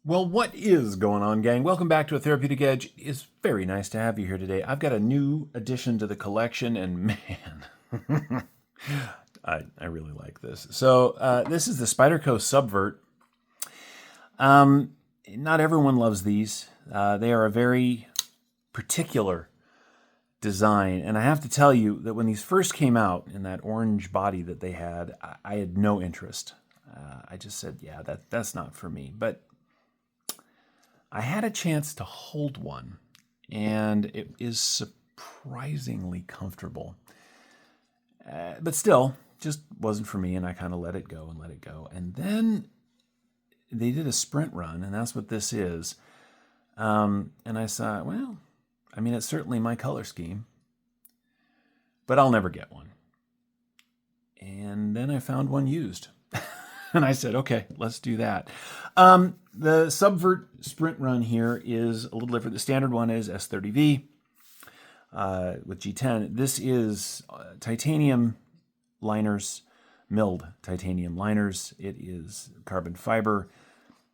Well, what is going on, gang? Welcome back to A Therapeutic Edge. It's very nice to have you here today. I've got a new addition to the collection, and man, I really like this. So this is the Spyderco Subvert. Not everyone loves these. They are a very particular design, and I have to tell you that when these first came out in that orange body that they had, I had no interest. I just said, yeah, that's not for me. But I had a chance to hold one, and it is surprisingly comfortable. But still, just wasn't for me, and I kind of let it go and let it go. And then they did a sprint run, and that's what this is. And I thought, well, I mean, it's certainly my color scheme, but I'll never get one. And then I found one used. And I said, okay, let's do that. The Subvert Sprint Run here is a little different. The standard one is S30V with G10. This is titanium liners, milled titanium liners. It is carbon fiber.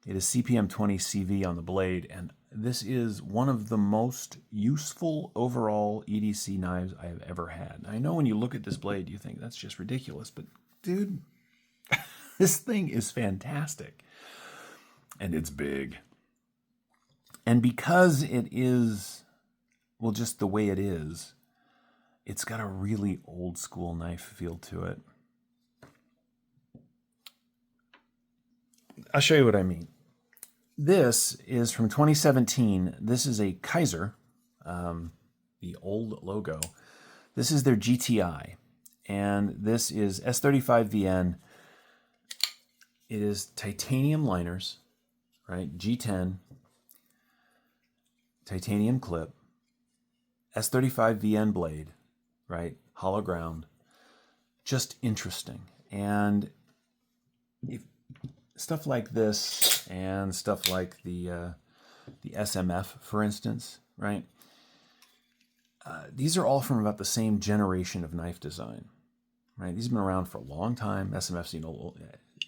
It is CPM 20 CV on the blade. And this is one of the most useful overall EDC knives I have ever had. I know when you look at this blade, you think that's just ridiculous, but dude, this thing is fantastic, and it's big. And because it is, well, just the way it is, it's got a really old school knife feel to it. I'll show you what I mean. This is from 2017. This is a Kaiser, the old logo. This is their GTI, and this is S35VN. It is titanium liners, right? G10, titanium clip, S35VN blade, right? Hollow ground. Just interesting. And stuff like this and stuff like the SMF, for instance, right? These are all from about the same generation of knife design, right? These have been around for a long time. SMF's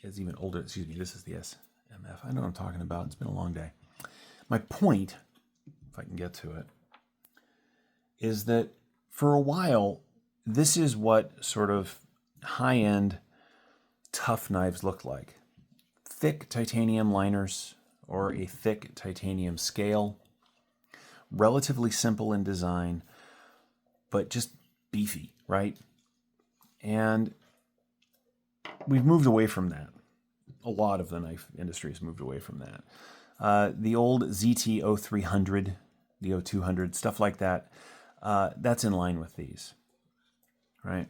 is even older. Excuse me, this is the SMF. I know what I'm talking about. It's been a long day. My point, if I can get to it, is that for a while, this is what sort of high-end tough knives look like. Thick titanium liners or a thick titanium scale. Relatively simple in design, but just beefy, right? And we've moved away from that. A lot of the knife industry has moved away from that. The old ZT 0300, the 0200, stuff like that, that's in line with these, right?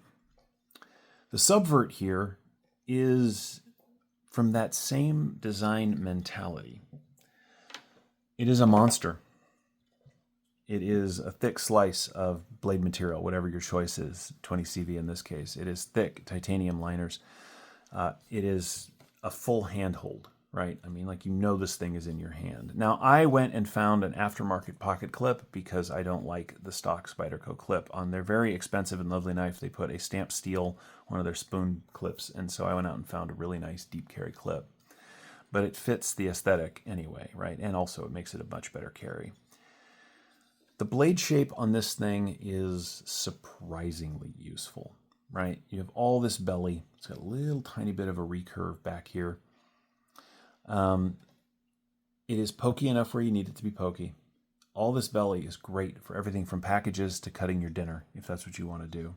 The Subvert here is from that same design mentality. It is a monster. It is a thick slice of blade material, whatever your choice is, 20 CV in this case. It is thick titanium liners. It is a full handhold, right? I mean, like, you know this thing is in your hand. Now, I went and found an aftermarket pocket clip because I don't like the stock Spyderco clip. On their very expensive and lovely knife, they put a stamped steel, one of their spoon clips, and so I went out and found a really nice deep carry clip. But it fits the aesthetic anyway, right? And also it makes it a much better carry. The blade shape on this thing is surprisingly useful, right? You have all this belly. It's got a little tiny bit of a recurve back here. It is pokey enough where you need it to be pokey. All this belly is great for everything from packages to cutting your dinner, if that's what you want to do.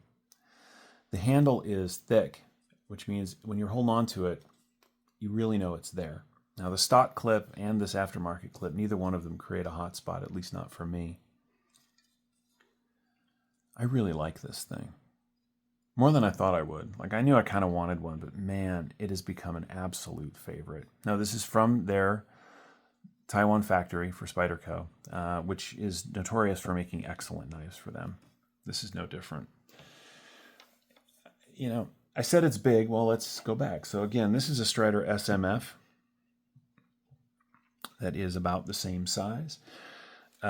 The handle is thick, which means when you're holding on to it, you really know it's there. Now, the stock clip and this aftermarket clip, neither one of them create a hot spot, at least not for me. I really like this thing. More than I thought I would. Like, I knew I kind of wanted one, but man, it has become an absolute favorite. Now, this is from their Taiwan factory for Spyderco, which is notorious for making excellent knives for them. This is no different. You know, I said it's big. Well, let's go back. So again, this is a Strider SMF that is about the same size.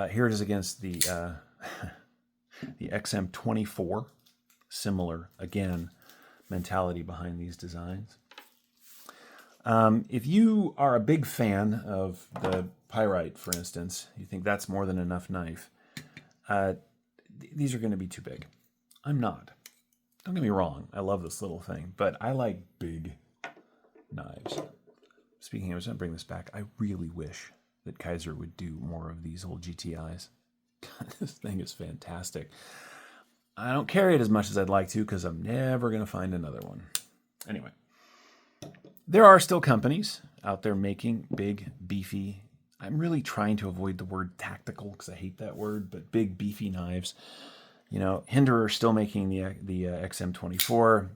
Here it is against the the XM24. Similar, again, mentality behind these designs. If you are a big fan of the pyrite, for instance, you think that's more than enough knife, these are going to be too big. I'm not. Don't get me wrong. I love this little thing, but I like big knives. Speaking of, I was going to bring this back. I really wish that Kaiser would do more of these old GTIs. God, this thing is fantastic. I don't carry it as much as I'd like to because I'm never going to find another one. Anyway, there are still companies out there making big, beefy, I'm really trying to avoid the word tactical because I hate that word, but big, beefy knives. You know, Hinderer still making the XM24.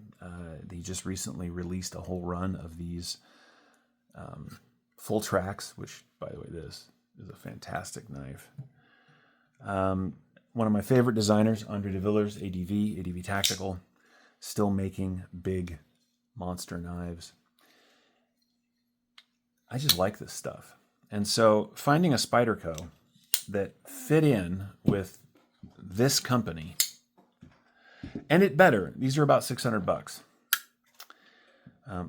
They just recently released a whole run of these full tracks, which, by the way, this is a fantastic knife. One of my favorite designers, Andre de Villers, ADV Tactical, still making big monster knives. I just like this stuff. And so finding a Spyderco that fit in with this company, and it better. These are about $600.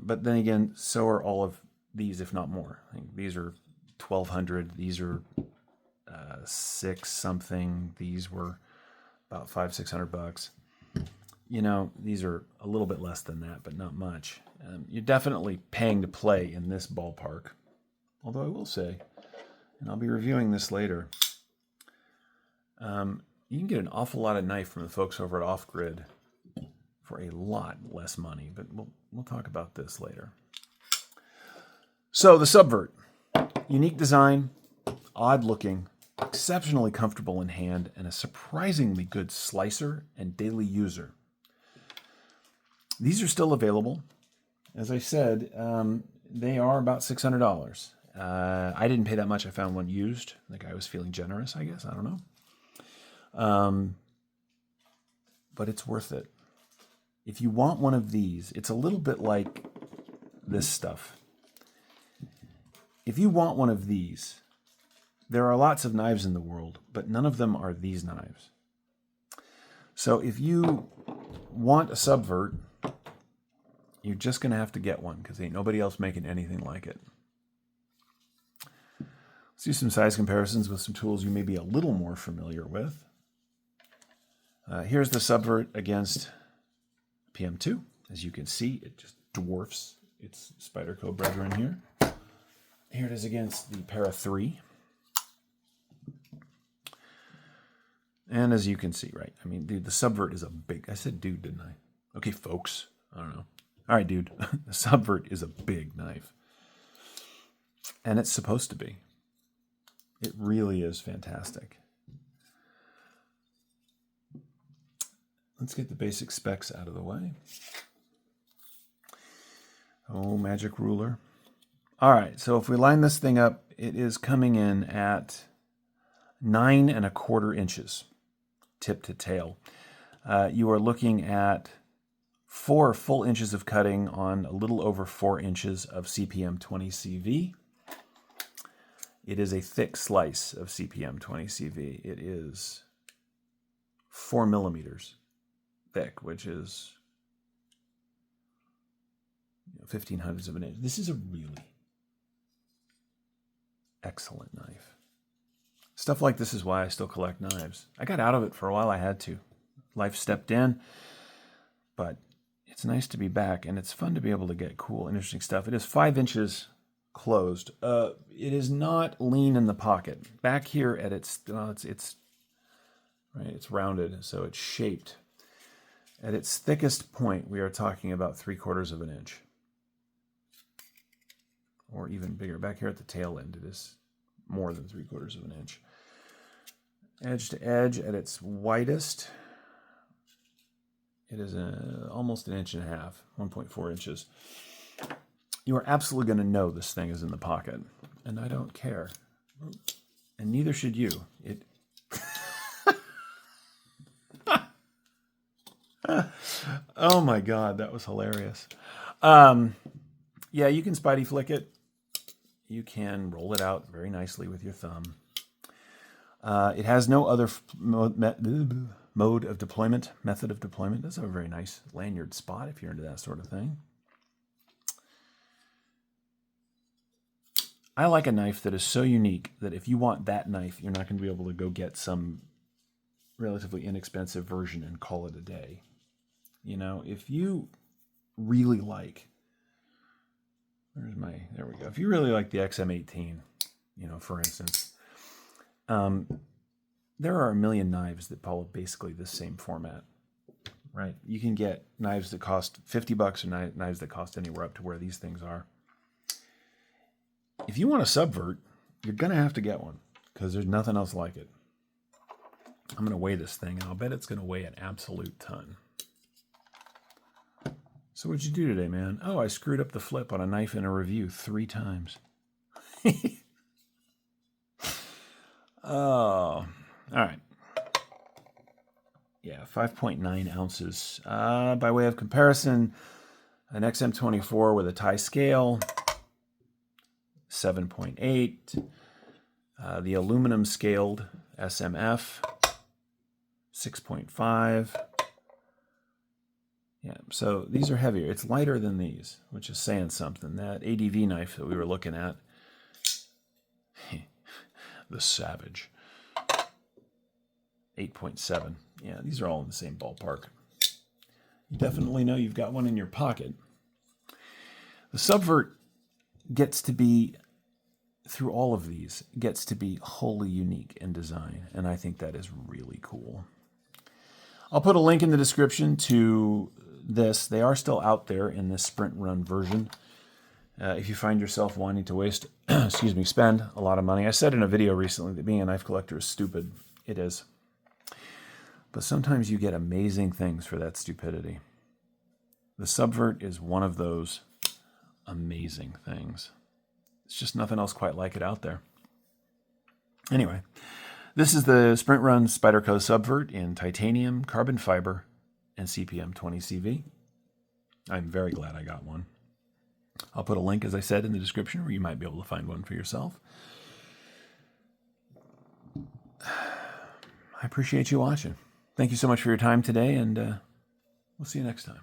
But then again, so are all of these, if not more. I think these are $1,200. These are six something. These were about $500-600. You know, these are a little bit less than that, but not much. You're definitely paying to play in this ballpark. Although I will say, and I'll be reviewing this later, you can get an awful lot of knife from the folks over at Off Grid for a lot less money, but we'll talk about this later. So the Subvert, unique design, odd looking, exceptionally comfortable in hand, and a surprisingly good slicer and daily user. These are still available. As I said, they are about $600. I didn't pay that much. I found one used. The guy was feeling generous, I guess. I don't know. But it's worth it. If you want one of these, it's a little bit like this stuff. If you want one of these, there are lots of knives in the world, but none of them are these knives. So if you want a Subvert, you're just going to have to get one because ain't nobody else making anything like it. Let's do some size comparisons with some tools you may be a little more familiar with. Here's the Subvert against PM2. As you can see, it just dwarfs its Spyderco brethren here. Here it is against the Para 3. And as you can see, right, I mean, dude, the Subvert is a big, I said dude, didn't I? Okay, folks, I don't know. All right, dude, the Subvert is a big knife. And it's supposed to be. It really is fantastic. Let's get the basic specs out of the way. Oh, magic ruler. All right, so if we line this thing up, it is coming in at 9 1/4 inches, tip to tail. You are looking at 4 full inches of cutting on a little over 4 inches of CPM 20 CV. It is a thick slice of CPM 20 CV. It is 4 millimeters thick, which is 0.15 of an inch. This is a really excellent knife. Stuff like this is why I still collect knives. I got out of it for a while. I had to. Life stepped in, but it's nice to be back, and it's fun to be able to get cool, interesting stuff. It is 5 inches closed. It is not lean in the pocket. Back here at its right, it's rounded, so it's shaped. At its thickest point, we are talking about 3/4 of an inch, or even bigger. Back here at the tail end, it is more than 3/4 of an inch. Edge to edge, at its widest, it is almost 1.5 inches, 1.4 inches. You are absolutely going to know this thing is in the pocket, and I don't care, and neither should you. It. Oh my God, that was hilarious. Yeah, you can Spidey flick it. You can roll it out very nicely with your thumb. It has no other mode of deployment, method of deployment. That's a very nice lanyard spot if you're into that sort of thing. I like a knife that is so unique that if you want that knife, you're not going to be able to go get some relatively inexpensive version and call it a day. You know, if you really like, there we go. If you really like the XM18, you know, for instance, there are a million knives that follow basically the same format, right? You can get knives that cost $50 or knives that cost anywhere up to where these things are. If you want a Subvert, you're going to have to get one because there's nothing else like it. I'm going to weigh this thing, and I'll bet it's going to weigh an absolute ton. So what'd you do today, man? Oh, I screwed up the flip on a knife in a review 3 times. Oh, all right. Yeah, 5.9 ounces. By way of comparison, an XM24 with a tie scale, 7.8. The aluminum scaled SMF, 6.5. Yeah, so these are heavier. It's lighter than these, which is saying something. That ADV knife that we were looking at, the Savage, 8.7. Yeah, these are all in the same ballpark. You definitely know you've got one in your pocket. The Subvert gets to be, through all of these, gets to be wholly unique in design, and I think that is really cool. I'll put a link in the description to this. They are still out there in this Sprint Run version. If you find yourself wanting to waste, spend a lot of money. I said in a video recently that being a knife collector is stupid. It is. But sometimes you get amazing things for that stupidity. The Subvert is one of those amazing things. It's just nothing else quite like it out there. Anyway, this is the Sprint Run Spyderco Subvert in titanium, carbon fiber, and CPM 20CV. I'm very glad I got one. I'll put a link, as I said, in the description where you might be able to find one for yourself. I appreciate you watching. Thank you so much for your time today, and we'll see you next time.